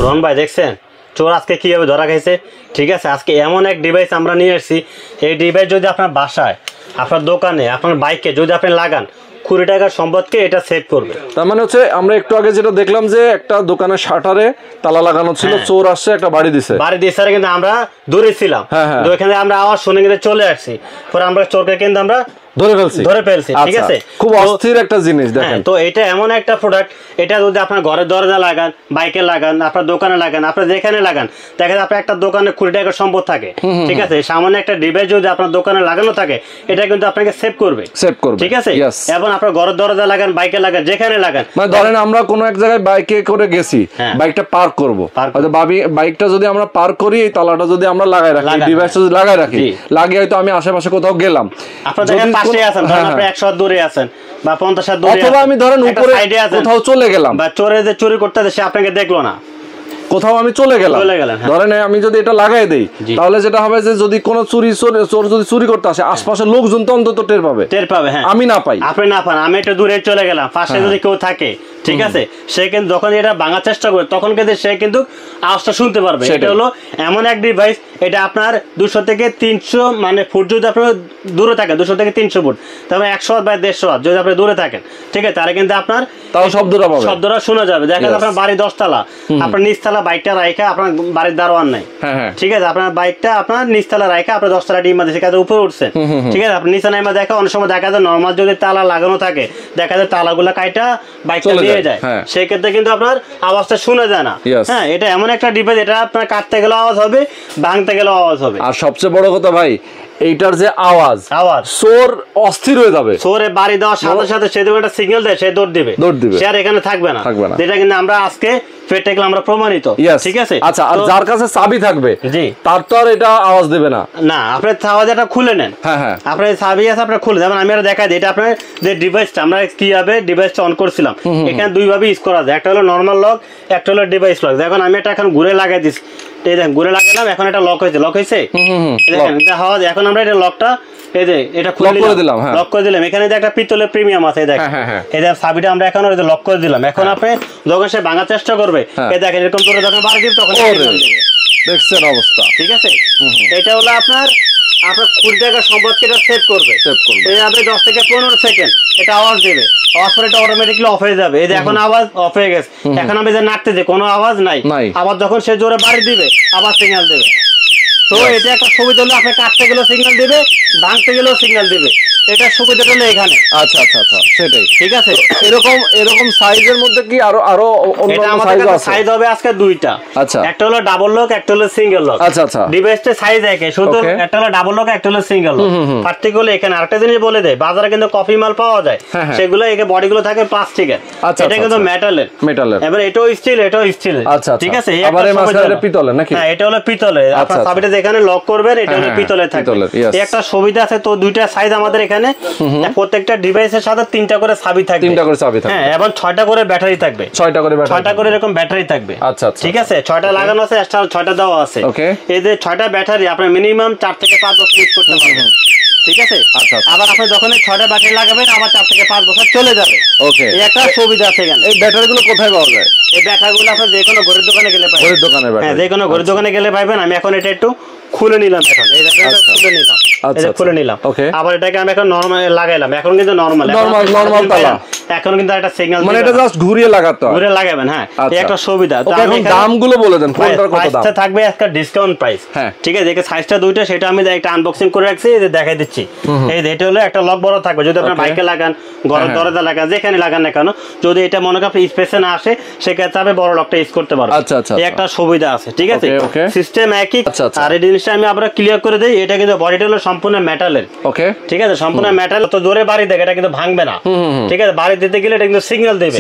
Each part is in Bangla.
রোহন ভাই দেখছেন চোর আজকে কিভাবে ধরা খাইছে। ঠিক আছে, আজকে এমন এক ডিভাইস আমরা নিয়ে এসেছি, এই ডিভাইস যদি আপনার বাসায়, আপনার দোকানে, আপনার বাইকে যদি আপনি লাগান, 20 টাকার সম্পদকে এটা সেভ করবে। তার মানে হচ্ছে আমরা একটু আগে যেটা দেখলাম যে একটা দোকানের শাটারে তালা লাগানো ছিল, চোর আসছে একটা বাড়ি দিছে, কিন্তু আমরা দূরে ছিলাম, তো এখানে আমরা আওয়াজ শুনে কিন্তু চলে আসছি, পরে আমরা চোরকে কিন্তু আমরা ধরে ফেলছি। ঠিক আছে, খুব অস্থির একটা জিনিস দেখেন। তো এটা এমন একটা প্রোডাক্ট, এটা যদি আপনার ঘরের দরজা লাগান, বাইকে লাগান, আপনার দোকানে লাগান, আপনার যেখানে লাগান, দেখা যায় আপনার একটা দোকানে 20 টাকার সম্পদ থাকে। ঠিক আছে, সামান্য একটা ডিভাইস যদি আপনার দোকানে লাগানো থাকে, এটা কিন্তু আপনাকে সেভ করবে। ঠিক আছে, এবং আপনার ঘরের দরজা লাগান, বাইকে লাগান, যেখানে লাগান, মানে ধরেন আমরা কোনো এক জায়গায় বাইকে করে গেছি, বাইকটা পার্ক করবো, বাইকটা যদি আমরা পার্ক করি, এই তালাটা যদি আমরা লাগাই রাখি, ডিভাইসটা যদি লাগাই রাখি, লাগিয়ে হয়তো আমি আশেপাশে কোথাও গেলাম, আপনার পাশে আছেন, আপনি 100 হাত দূরে আছেন বা 50 হাত দূরে, অথবা আমি ধরেন উপরে কোথাও চলে গেলাম, বা চোরে যে চুরি করতে সে আপনাকে দেখলো না, কোথাও আমি চলে গেলাম, ধরেন আমি যদি এটা লাগাই দেই, তাহলে যেটা হবে যে যদি কোনো চোর যদি চুরি করতে আসে, আশপাশের লোকজন তো অন্তত টের পাবে। হ্যাঁ, আমি না পাই, আপনি না পান, আমি একটু দূরে চলে গেলাম, পাশে যদি কেউ থাকে, ঠিক আছে, সে কিন্তু যখন এটা ভাঙার চেষ্টা করে, তখন কিন্তু সে কিন্তু আওয়াজটা শুনতে পারবে। এটা হলো এমন এক ডিভাইস, এটা আপনার 200 থেকে 300 মানে ফুট যদি আপনার দূরে থাকে, 200 থেকে 300 ফুট, তারপরে 100 হাত বা 150 হাত যদি আপনি দূরে থাকেন, ঠিক আছে, তাহলে কিন্তু আপনার তাও শব্দটা শোনা যাবে। দেখা যায় আপনার বাড়ি 10 তলা, আপনার নিচতলা বাইকটা রাইখা, আপনার বাড়ির দারোয়ান নাই, ঠিক আছে, আপনার বাইকটা আপনার নিচতলা রাইখা, আপনার 10 তলা ডিম মাঝে কাছে উপরে উঠছেন, ঠিক আছে, আপনি নিচে নাইমা দেখা, অনেক সময় দেখা যায় নর্মাল যদি তালা লাগানো থাকে, দেখা যায় তালাগুলা কাইটা বাইকটা নিয়ে যায়, সেক্ষেত্রে কিন্তু আপনার আওয়াজটা শোনা যায় না। হ্যাঁ, এটা এমন একটা ডিভাইস, এটা আপনার কাটতে গেলেও আওয়াজ হবে, ভাঙতে গেলেও আওয়াজ হবে। আর সবচেয়ে বড় কথা ভাই, এইটার যে আওয়াজ চোর অস্থির হয়ে যাবে, চোরে বাড়ি দেওয়ার সাথে সাথে সে একটা সিগন্যাল দেয়, সে দৌড় দিবে, সে আর এখানে থাকবে না। যেটা কিন্তু আমরা আজকে আমরা প্রমাণিত। ঠিক আছে, আচ্ছা, আর যার কাছে চাবি থাকবে, জি, তার তো আর এটা আওয়াজ দেবে না। না, আপনি চাবিটা খুলে নেন, আপনার চাবি আছে, আপনার খুলে, যেমন আমি আর দেখাই দিই, এটা আপনার যে ডিভাইসটা আমরা কিভাবে ডিভাইসটা অন করছিলাম, এখানে দুই ভাবে ইউজ করা যায়, একটা হলো নর্মাল লক, একটা হলো ডিভাইস লক। দেখুন আমি এটা এখন ঘুরে লাগাই দিচ্ছি, এই দেখেন ঘুরে লাগালাম, এখন এটা লক হয়েছে, দেখেন এখন আমরা এটা লকটা এই যে এটা খুলে দিলাম, লক করে দিলাম, এখানে যে একটা পিতলের প্রিমিয়াম আছে, দেখেন এই যে চাবিটা আমরা এখন লক করে দিলাম। এখন আপনি যখন সে ভাঙার চেষ্টা করবে, এই দেখেন এরকম করে যখন বাড়ি দিবে, তখন দেখছেন অবস্থা। ঠিক আছে, এটা হলো আপনার 20 টাকার সম্পদকে এটা সেভ করবে। এই আপনি 10 থেকে 15 সেকেন্ড এটা আওয়াজ দেবে, আওয়াজ পরে এটা অটোমেটিক্যালি অফ হয়ে যাবে। এই যে এখন আওয়াজ অফ হয়ে গেছে, এখন আমি যে নাড়তেছি কোনো আওয়াজ নাই, আবার যখন সে জোরে বাড়ি দিবে আবার সিগন্যাল দেবে। তো এটা একটা সুবিধা হলো, আপনি কাটতে গেলেও সিগন্যাল দিবে, ভাঙতে গেলেও সিগন্যাল দিবে, এটা সুবিধাটা হলো এখানে। আচ্ছা আচ্ছা আচ্ছা, সেটাই। ঠিক আছে, এরকম সাইজের মধ্যে কি আরো অন্যান্য সাইজ আছে? সাইজ হবে আজকে দুইটা। আচ্ছা, একটা হলো ডাবল লক, একটা হলো সিঙ্গেল লক। আচ্ছা আচ্ছা, ডিভাইসটা সাইজ একই, শুধু একটা হলো ডাবল লক, একটা হলো সিঙ্গেল লক। পার্টিকুলার এখানে আরেকটা জিনিস বলে দেয়, বাজারে কিন্তু কফি মাল পাওয়া যায়, সেগুলো একে বডিগুলো থাকে প্লাস্টিকের, এটা কিন্তু মেটালের। এবার এটাও স্টিল, এটাও স্টিল। আচ্ছা, ঠিক আছে, আবার এই মাঝখানে পিতলের নাকি? হ্যাঁ, এটা হলো পিতলের। আপনার চাবিটা যেখানে লক করবেন, এটা হলো পিতলের থাকবে। এই একটা সুবিধা আছে। তো দুইটা সাইজ আমাদের এখানে, প্রত্যেকটা ডিভাইসের সাথে 3টা করে চাবি থাকবে, 3টা করে চাবি থাকবে, হ্যাঁ, এবং 6টা করে ব্যাটারি থাকবে, 6টা করে এরকম ব্যাটারি থাকবে। আচ্ছা আচ্ছা, ঠিক আছে, 6টা লাগানো আছে, এক্সট্রা 6টা দেওয়া আছে। এই যে 6টা ব্যাটারি আপনার মিনিমাম 4 থেকে 5 বছর ইউজ করতে পারবেন। ঠিক আছে, আবার আপনি যখন 6টা ব্যাটারি লাগাবেন, আবার 4 থেকে 5 বছর চলে যাবে। ওকে, এই একটা সুবিধা আছে এখানে। এই ব্যাটারিগুলো কোথায় পাওয়া যায়? এই ব্যাটারিগুলো আপনি যে কোনো ঘরের দোকানে গেলে পাবেন। ঘরের দোকানে? হ্যাঁ, যে কোনো ঘরের দোকানে গেলে পাবেন। আমি এখন এটা একটু খুলে নিলাম, এখন এই দেখেন খুলে নিলাম, এটা খুলে নিলাম। আবার এটাকে আমি এখন নরমাল লাগাইলাম, এখন কিন্তু নরমাল তালা, এখন কিন্তু একটা সিগন্যাল, মানে এটা জাস্ট ঘুরিয়ে লাগাতে হয়, ঘুরে লাগাবেন। হ্যাঁ, এই একটা সুবিধা। তো এখন দামগুলো বলে দেন, কোনটার কত দাম থাকবে? একটা ডিসকাউন্ট প্রাইস। হ্যাঁ, ঠিক আছে, দেখে সাইজটা দুইটা, সেটা আমি একটা আনবক্সিং করে রাখছি, এই যে দেখাই দিচ্ছি। এই যে এটা হলো একটা লক বড় থাকবে, যদি আপনার বাইকে লাগান, ঘরের দরজা লাগান, যেখানে লাগান না কেন, যদি এটা মনে করেন স্পেসে না আসে, সেক্ষেত্রে আপনি বড় লকটা ইউজ করতে পারবেন। আচ্ছা আচ্ছা, এই একটা সুবিধা আছে। ঠিক আছে, সিস্টেম একই। আর এই জিনিসটা আমি আবার ক্লিয়ার করে দেই, এটা কিন্তু বডিটা হলো সম্পূর্ণ মেটালের। ওকে, ঠিক আছে, সম্পূর্ণ মেটাল। তো জোরে বাড়ি দেয়, এটা কিন্তু ভাঙবে না। ঠিক আছে, বাড়ি দিতে গেলে এটা কিন্তু সিগন্যাল দেবে।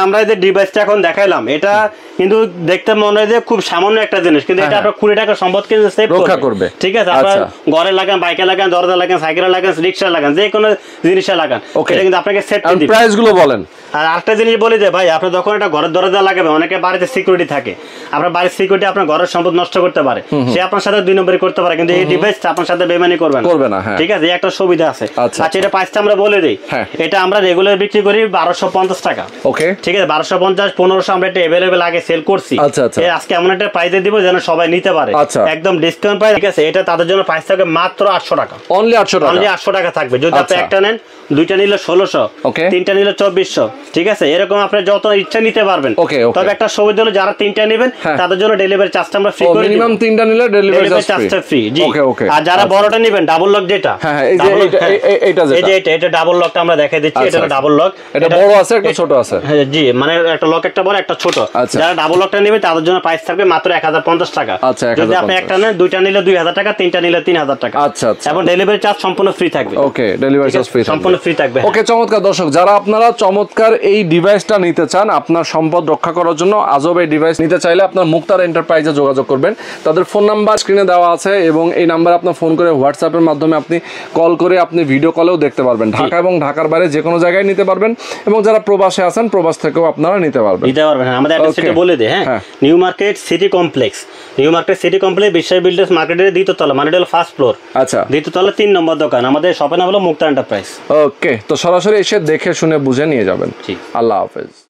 আমরা এই যে ডিভাইসটা এখন দেখাইলাম, এটা কিন্তু দেখতে মনে হয় যে খুব সামান্য একটা জিনিস, কিন্তু এটা আপনার 20 টাকার সম্পদ কিন্তু সেভ করবে। ঠিক আছে, আপনার ঘরে লাগান, বাইকে লাগান, দরজা লাগান, সাইকেলে লাগান, রিক্সা লাগান, যে কোনো জিনিসে লাগান, এটা কিন্তু আপনাকে সেভ করে দিবে। প্রাইস গুলো বলেন। আর আরেকটা জিনিস বলি যে ভাই, আপনি যখন একটা ঘরের দরজা লাগাবেন, অনেকে বাড়িতে সিকিউরিটি থাকে, আপনার বাড়ির সিকিউরিটি আপনার ঘরের সম্পদ নষ্ট করতে পারে, সে আপনার সাথে 2 নম্বরই করতে পারে, কিন্তু এই ডিভাইসটা আপনার সাথে বেইমানি করবে না। ঠিক আছে, এই একটা সুবিধা আছে। আচ্ছা, এটা প্রাইসটা আমরা বলে দিই। এটা আমরা রেগুলার বিক্রি করি 1250 টাকা। ওকে, ঠিক আছে, 1250 1500 আমরা এটা अवेलेबल আগে সেল করছি। আচ্ছা, আজকে এমন একটা প্রাইসে দিব যেন সবাই নিতে পারে, একদম ডিসকাউন্ট প্রাইস। ঠিক আছে, এটা তাদের জন্য প্রাইস থাকবে মাত্র 800 টাকা, অনলি 800 টাকা থাকবে। যদি আপনি একটা নেন, দুইটা নিলে 1600, তিনটা নিলে 2400। ঠিক আছে, এরকম আপনি যত ইচ্ছা নিতে পারবেন। তবে একটা সুবিধা হলো, যারা 3টা নেবেন তাদের জন্য ডেলিভারি চার্জটা আমরা ফ্রি করে দিই। মিনিমাম 3টা নিলে ডেলিভারি চার্জটা ফ্রি। জি, আর যারা বড়টা নেবেন, ডাবল লক যেটা, এটা ডাবল লকটা আমরা দেখাই দিচ্ছি। এটা ডাবল লক, এটা বড় আছে একটা ছোট আছে। হ্যাঁ জি, মানে একটা লক একটা বড় একটা ছোট। যারা ডাবল লকটা নেবেন তাদের জন্য প্রাইস থাকবে মাত্র 1050 টাকা। যদি আপনি একটা নেন, দুইটা নিলে 2000 টাকা, তিনটা নিলে 3000 টাকা। আচ্ছা, এবং ডেলিভারি চার্জ সম্পূর্ণ ফ্রি থাকবে। ওকে, ডেলিভারি চার্জ ফ্রি, সম্পূর্ণ ফ্রি থাকবে। ওকে, চমৎকার। দর্শক, যারা আপনারা চমৎকার এই ডিভাইসটা নিতে চান আপনার সম্পদ রক্ষা করার জন্য, আজব এই ডিভাইস নিতে চাইলে আপনার মুক্তার এন্টারপ্রাইজে যোগাযোগ করবেন। তাদের ফোন নাম্বার স্ক্রিনে দেওয়া আছে এবং এই নাম্বারে আপনার ফোন করে হোয়াটসঅ্যাপের মাধ্যমে আপনি কল করে আপনি ভিডিও কলেও দেখতে পারবেন। ঢাকা এবং ঢাকার বাইরে যে কোনো জায়গায় নিতে পারবেন, এবং যারা প্রবাসে আছেন প্রবাস থেকেও আপনারা নিতে পারবেন। আমাদের অ্যাড্রেসটা বলে দে। হ্যাঁ, new market city complex, new market city complex, বিশ্বাস বিল্ডার্স মার্কেটের দ্বিতীয় তলা, মানে এটা ফার্স্ট ফ্লোর। আচ্ছা, দ্বিতীয় তলা 3 নম্বর দোকান। আমাদের শপের নাম হলো মুক্তা এন্টারপ্রাইজ। ওকে, তো সরাসরি এসে দেখে শুনে বুঝে নিয়ে যাবেন। আল্লাহ হাফেজ।